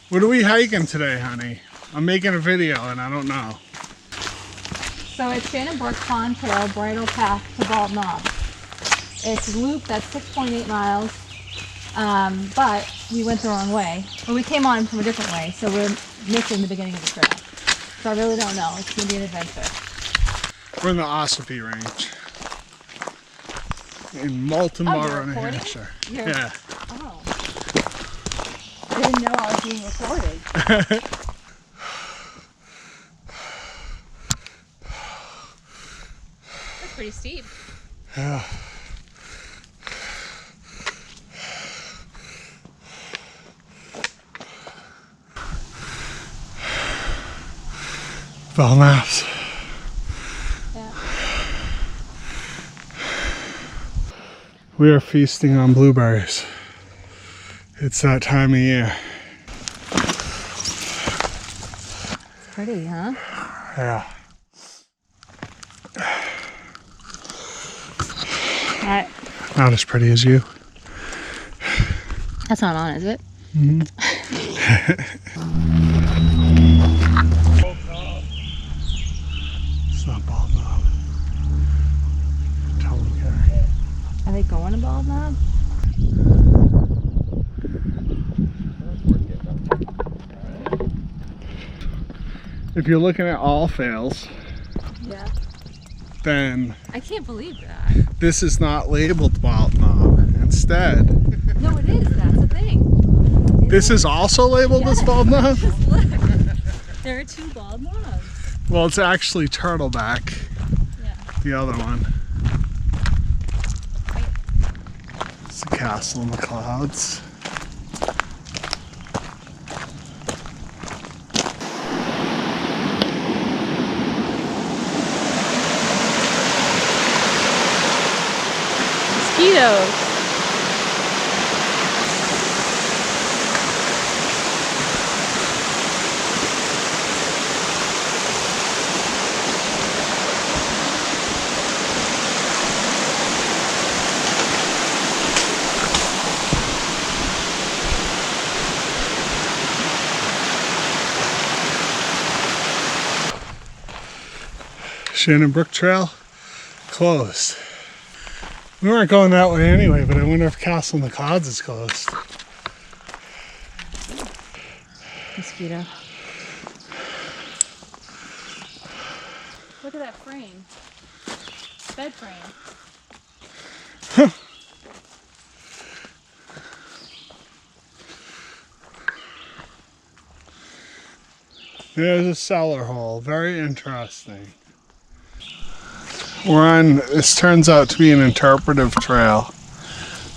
What are we hiking today, honey? I'm making a video and I don't know. So it's Shannon Brook Pond Trail, Bridle Path to Bald Knob. It's a loop that's 6.8 miles, but we went the wrong way. Well, we came on from a different way, so we're missing the beginning of the trail. So I really don't know. It's going to be an adventure. We're in the Ossipee Range in Baltimore, New Hampshire. Yeah. Oh. I didn't know I was being recorded. That's pretty steep. Yeah. Belknaps. Yeah. We are feasting on blueberries. It's that time of year. It's pretty, huh? Yeah. Not as pretty as you. That's not on, is it? Mm-hmm. It's not Bald Knob. Tell them, Carrie. Are they going to Bald Knob? If you're looking at all fails, Yeah. then I can't believe that. this is not labeled Bald Knob. Instead, No, it is. That's the thing. this is also labeled as Bald Knob? Just look. There are two bald knobs. Well, it's actually Turtleback, Yeah. the other one. It's the castle in the clouds. Mosquitoes. Shannon Brook Trail closed. We weren't going that way anyway, but I wonder if Castle in the Clouds is closed. Mosquito. Look at that frame. Bed frame. There's a cellar hole. Very interesting. We're on, this turns out to be an interpretive trail.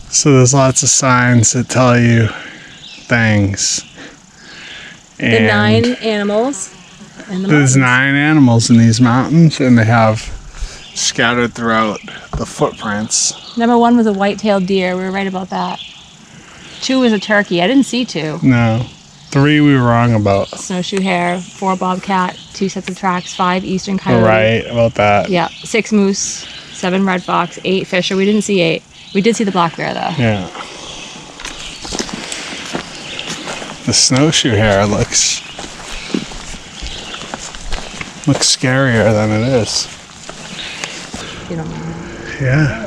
So there's lots of signs that tell you things. The 9 animals in the There's mountains. 9 animals in these mountains, and they have scattered throughout the footprints. Number 1 was a white-tailed deer. We were right about that. 2 was a turkey. I didn't see 2. No. 3 we were wrong about. Snowshoe hare, 4 bobcat, 2 sets of tracks, 5 eastern coyote. Right about that. Yeah, 6 moose, 7 red fox, 8 fisher. We didn't see 8. We did see the black bear though. Yeah. The snowshoe hare looks scarier than it is. You don't know. Yeah.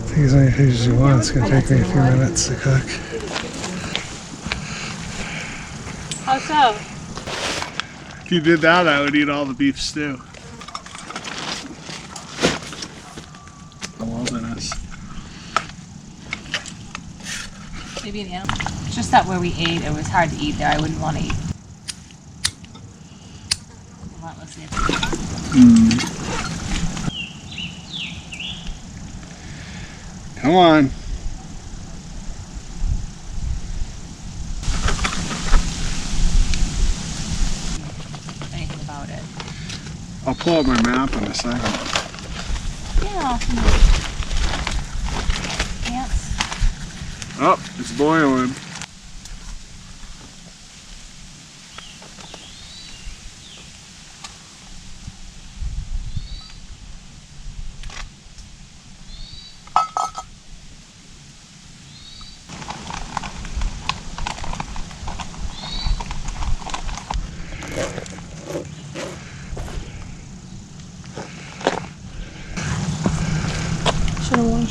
Take as many pictures as you want. It's gonna take me a few minutes to cook. How so? If you did that, I would eat all the beef stew. The wilderness. Maybe an animal. It's just that where we ate, it was hard to eat there. I wouldn't want to eat. Relentlessly. Come on. Anything about it. I'll pull up my map in a second. Yeah. Ants. Oh, it's boiling.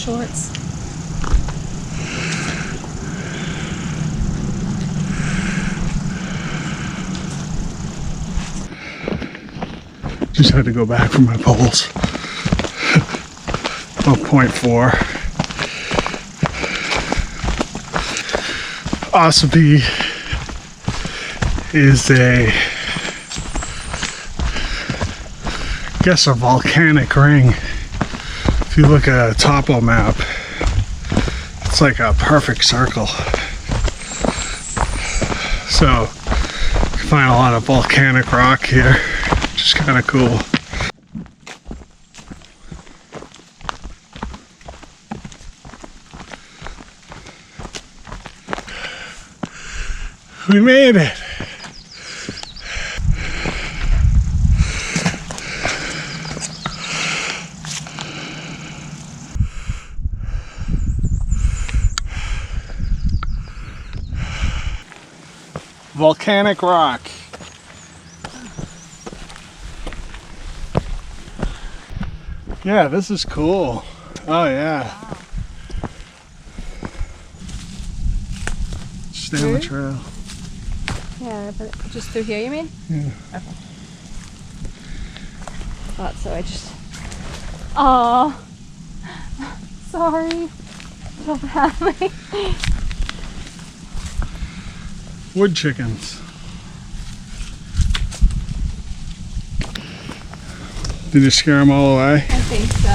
shorts. Just had to go back for my poles. About 0.4. Ossipee is I guess a volcanic ring. If you look at a topo map, it's like a perfect circle. So you can find a lot of volcanic rock here, which is kind of cool. We made it. Volcanic rock. Yeah, this is cool. Oh yeah. Stay on the trail. Yeah, but just through here, you mean? Yeah. Okay. Thought so. I just. Oh, sorry. So badly. Wood chickens. Did you scare them all away? I think so.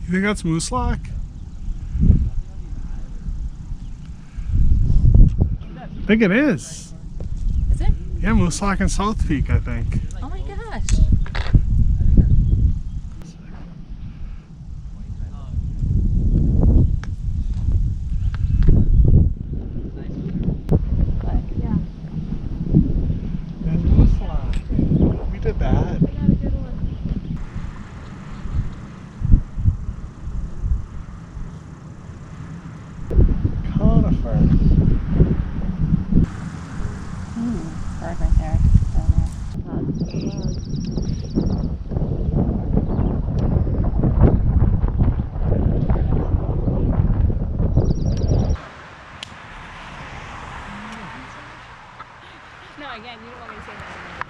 You think that's moose lock? I think it is. Is it? Yeah, moose lock and South Peak, I think. Oh my gosh. But yeah. And moose lock. We did that. We got a good one. Conifers. Bird right there. No, again, you don't want me to say that.